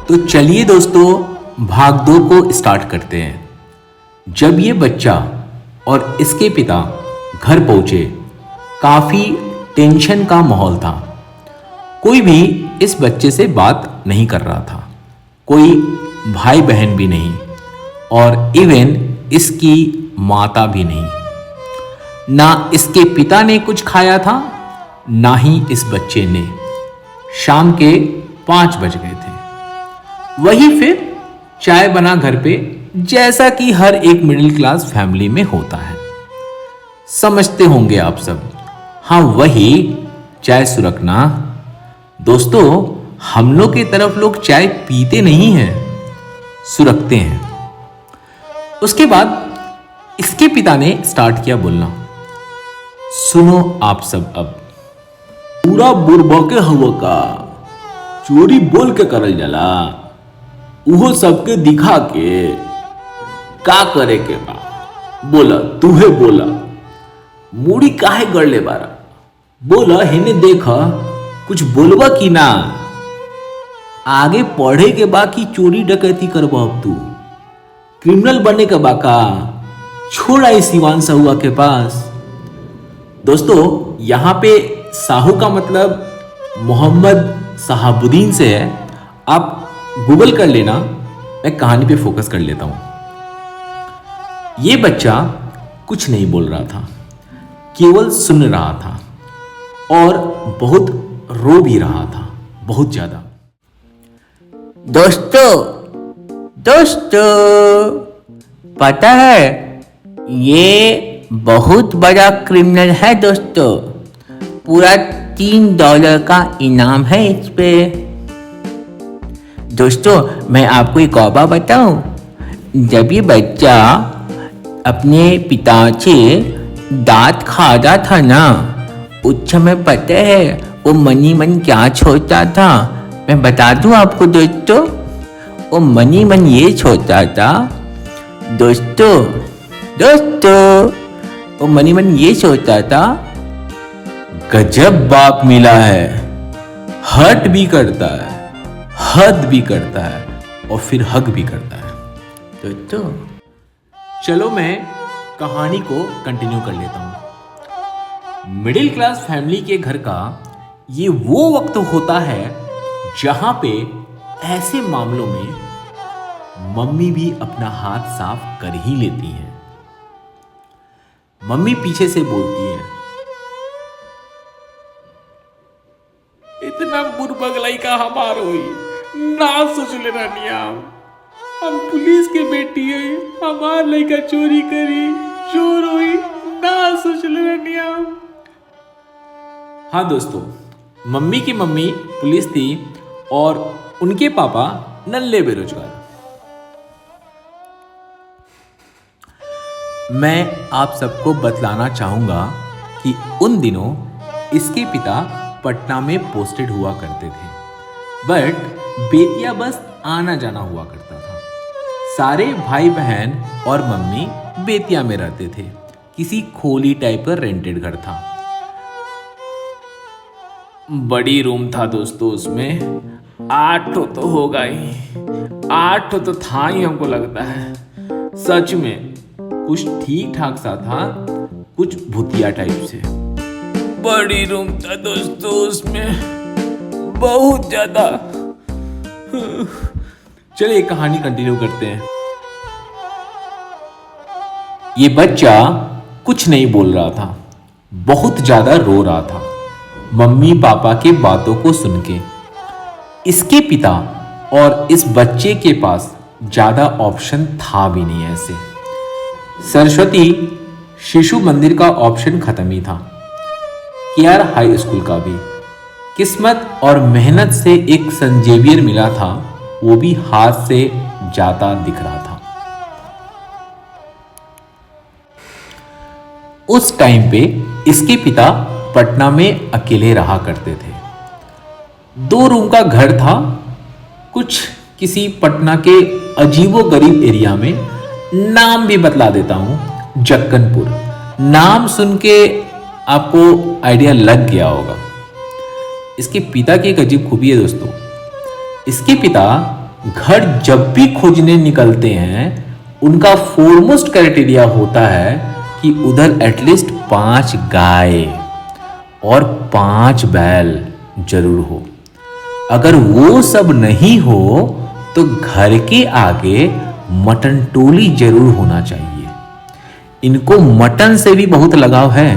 तो चलिए दोस्तों, भाग 2 को स्टार्ट करते हैं। जब ये बच्चा और इसके पिता घर पहुंचे, काफी टेंशन का माहौल था। कोई भी इस बच्चे से बात नहीं कर रहा था, कोई भाई बहन भी नहीं और इवन इसकी माता भी नहीं। ना इसके पिता ने कुछ खाया था, ना ही इस बच्चे ने। शाम के 5 बज गए थे। वही फिर चाय बना घर पे, जैसा कि हर एक मिडिल क्लास फैमिली में होता है। समझते होंगे आप सब, हाँ वही चाय सुरखना। दोस्तों, हम लोग की तरफ लोग चाय पीते नहीं हैं, सुरखते हैं। उसके बाद इसके पिता ने स्टार्ट किया बोलना। सुनो आप सब, अब पूरा बुरबा के हवा का चोरी बोल के करल जाला, उहो सबके दिखा के का करे के बा। बोला तूहे बोला, मूड़ी काहे गड़ले बारा, बोला हेने देखा, कुछ बोलबा की ना। आगे पढ़े के बा कि चोरी डकैती करबा, अब तू क्रिमिनल बने के बा का। छोड़ा इस सिवान साहुआ के पास। दोस्तों, यहां पे साहू का मतलब मोहम्मद सहाबुद्दीन से है। आप गूगल कर लेना, मैं कहानी पे फोकस कर लेता हूं। ये बच्चा कुछ नहीं बोल रहा था, केवल सुन रहा था और बहुत रो भी रहा था, बहुत ज्यादा। दोस्तों पता है, ये बहुत बड़ा क्रिमिनल है दोस्तों। पूरा $3 का इनाम है इस पे। दोस्तों, मैं आपको एक और बात बताऊं। जब ये बच्चा अपने पिता से दांत खा रहा था ना, उस समय पता है वो मनी मन क्या सोचता था? मैं बता दूं आपको दोस्तों, वो मनी मन ये सोचता था दोस्तों, वो मनी मन ये सोचता था, गजब बाप मिला है, हर्ट भी करता है, हद भी करता है और फिर हक भी करता है। दोस्तों चलो मैं कहानी को कंटिन्यू कर लेता हूं। मिडिल क्लास फैमिली के घर का ये वो वक्त होता है जहां पे ऐसे मामलों में मम्मी भी अपना हाथ साफ कर ही लेती हैं। मम्मी पीछे से बोलती है, इतना बुरबगलाई का हमार होई ना सोच ले रानिया। हम पुलिस के बेटी है, हमार लड़का चोरी करी, चोर हुई ना सोच ले रानिया। हाँ दोस्तों, मम्मी की मम्मी पुलिस थी और उनके पापा नल्ले बेरोजगार। मैं आप सबको बतलाना चाहूंगा कि उन दिनों इसके पिता पटना में पोस्टेड हुआ करते थे, बट बेतिया बस आना जाना हुआ करता था। सारे भाई बहन और मम्मी बेतिया में रहते थे। किसी खोली टाइप का रेंटेड घर था। बड़ी रूम था दोस्तों, उसमें 8 तो होगा ही, 8 तो था ही हमको लगता है। सच में कुछ ठीक ठाक सा था, कुछ भूतिया टाइप से। बड़ी रूम था दोस्तों, उसमें बहुत ज्यादा। चलिए कहानी कंटिन्यू करते हैं। ये बच्चा कुछ नहीं बोल रहा था, बहुत ज्यादा रो रहा था मम्मी पापा के बातों को सुन के। इसके पिता और इस बच्चे के पास ज्यादा ऑप्शन था भी नहीं। ऐसे सरस्वती शिशु मंदिर का ऑप्शन खत्म ही था, केआर हाई स्कूल का भी। किस्मत और मेहनत से एक सेंट जेवियर मिला था, वो भी हाथ से जाता दिख रहा था। उस टाइम पे इसके पिता पटना में अकेले रहा करते थे। 2 रूम का घर था, कुछ किसी पटना के अजीबो गरीब एरिया में। नाम भी बतला देता हूं, जक्कनपुर। नाम सुन के आपको आइडिया लग गया होगा। इसके पिता की एक अजीब खूबी है दोस्तों। इसके पिता घर जब भी खोजने निकलते हैं उनका फोरमोस्ट क्राइटेरिया होता है कि उधर एटलीस्ट 5 गाय और 5 बैल जरूर हो। अगर वो सब नहीं हो तो घर के आगे मटन टोली जरूर होना चाहिए। इनको मटन से भी बहुत लगाव है।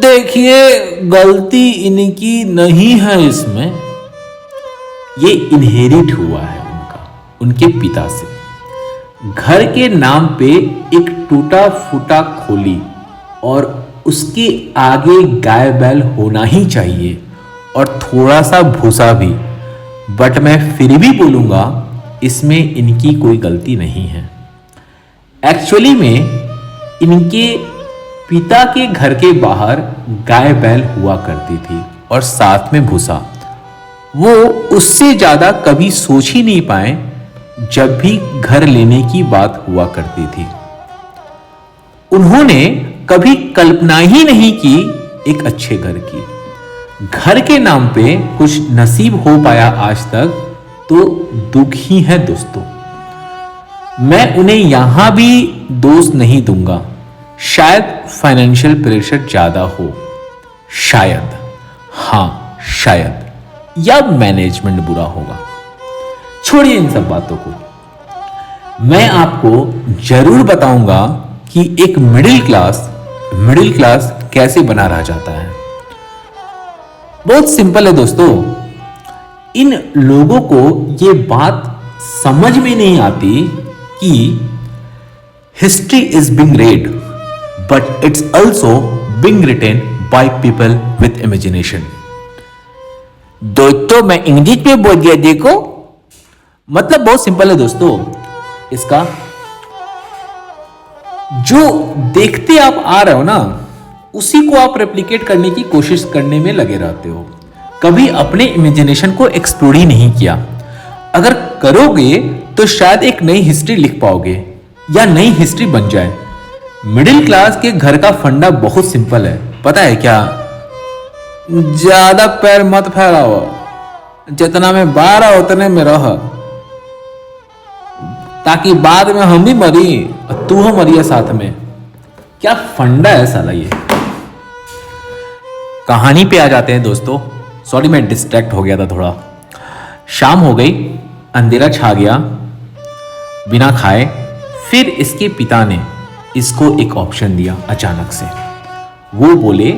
देखिए, गलती इनकी नहीं है, इसमें ये इनहेरिट हुआ है उनके पिता से। घर के नाम पे एक टूटा फूटा खोली और उसके आगे गाय बैल होना ही चाहिए और थोड़ा सा भूसा भी। बट मैं फिर भी बोलूंगा इसमें इनकी कोई गलती नहीं है। एक्चुअली में इनके पिता के घर के बाहर गाय बैल हुआ करती थी और साथ में भूसा। वो उससे ज्यादा कभी सोच ही नहीं पाए जब भी घर लेने की बात हुआ करती थी। उन्होंने कभी कल्पना ही नहीं की एक अच्छे घर की। घर के नाम पे कुछ नसीब हो पाया आज तक तो दुख ही है दोस्तों। मैं उन्हें यहां भी दोष नहीं दूंगा। शायद फाइनेंशियल प्रेशर ज्यादा हो, शायद, हां शायद, या मैनेजमेंट बुरा होगा। छोड़िए इन सब बातों को। मैं आपको जरूर बताऊंगा कि एक मिडिल क्लास कैसे बना रह जाता है। बहुत सिंपल है दोस्तों। इन लोगों को ये बात समझ में नहीं आती कि history is being read but it's also being written by people with imagination. दोस्तों मैं इंग्लिश में बोल दिया, देखो। मतलब बहुत सिंपल है दोस्तों। इसका जो देखते आप आ रहे हो ना, उसी को आप रेप्लिकेट करने की कोशिश करने में लगे रहते हो। कभी अपने इमेजिनेशन को एक्सप्लोर ही नहीं किया। अगर करोगे तो शायद एक नई हिस्ट्री लिख पाओगे या नई हिस्ट्री बन जाए। मिडिल क्लास के घर का फंडा बहुत सिंपल है, पता है क्या? ज्यादा पैर मत फैलाओ, जितना में बाहर है उतने में रह, ताकि बाद में हम भी मरी और तू हम मरिए साथ में। क्या फंडा है साला ये। कहानी पे आ जाते हैं दोस्तों। सॉरी मैं डिस्ट्रैक्ट हो गया था थोड़ा। शाम हो गई, अंधेरा छा गया। बिना खाए फिर इसके पिता ने इसको एक ऑप्शन दिया अचानक से। वो बोले,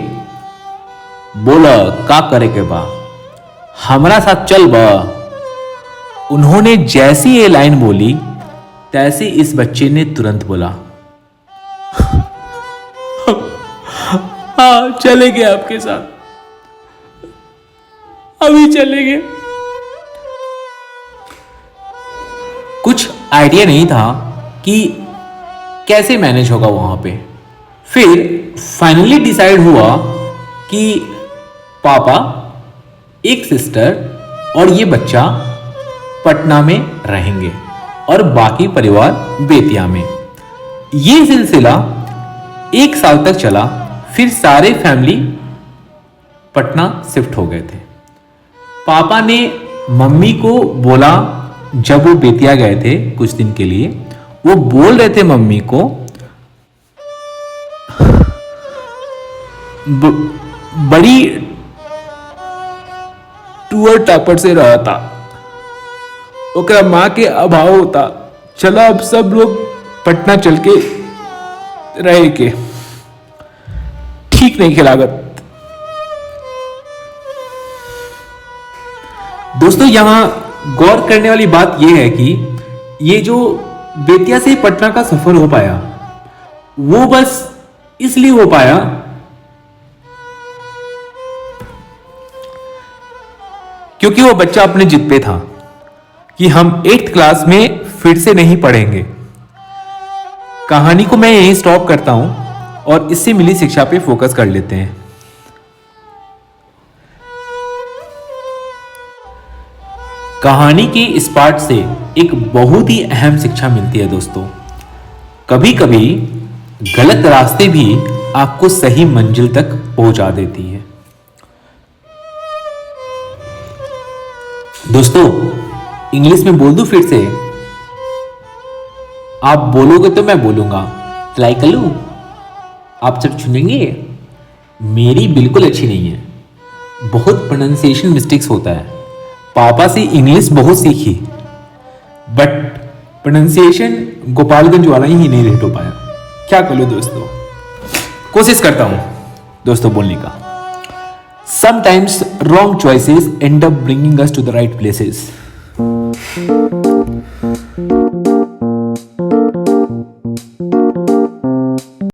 बोला का करे के बा, हमारा साथ चल बा। उन्होंने जैसी ये लाइन बोली तैसे इस बच्चे ने तुरंत बोला, हाँ चलेंगे आपके साथ, अभी चलेंगे। कुछ आइडिया नहीं था कि कैसे मैनेज होगा वहां पे। फिर फाइनली डिसाइड हुआ कि पापा, एक सिस्टर और ये बच्चा पटना में रहेंगे और बाकी परिवार बेतिया में। ये सिलसिला 1 साल तक चला। फिर सारे फैमिली पटना शिफ्ट हो गए थे। पापा ने मम्मी को बोला, जब वो बेतिया गए थे कुछ दिन के लिए, वो बोल रहे थे मम्मी को, बड़ी टूअर टापर से रहा था, ओकरा माँ के अभाव होता, चला अब सब लोग पटना चल के रहे के ठीक नहीं खिलागत। दोस्तों यहां गौर करने वाली बात यह है कि ये जो बेतिया से पटना का सफर हो पाया, वो बस इसलिए हो पाया क्योंकि वो बच्चा अपने जिद पे था कि हम 8th क्लास में फिर से नहीं पढ़ेंगे। कहानी को मैं यहीं स्टॉप करता हूं और इससे मिली शिक्षा पे फोकस कर लेते हैं। कहानी के इस पार्ट से एक बहुत ही अहम शिक्षा मिलती है दोस्तों। कभी कभी गलत रास्ते भी आपको सही मंजिल तक पहुंचा देती है। दोस्तों इंग्लिश में बोल दूं फिर से? आप बोलोगे तो मैं बोलूंगा। ट्राई कर लूं? आप सब सुनेंगे? मेरी बिल्कुल अच्छी नहीं है, बहुत प्रोनाउंसिएशन मिस्टेक्स होता है। पापा से इंग्लिश बहुत सीखी, बट प्रोनाउंसिएशन गोपालगंज वाला ही नहीं रेट हो पाया। क्या कर लो दोस्तों, कोशिश करता हूं दोस्तों बोलने का। Sometimes wrong choices end up bringing us to the right places.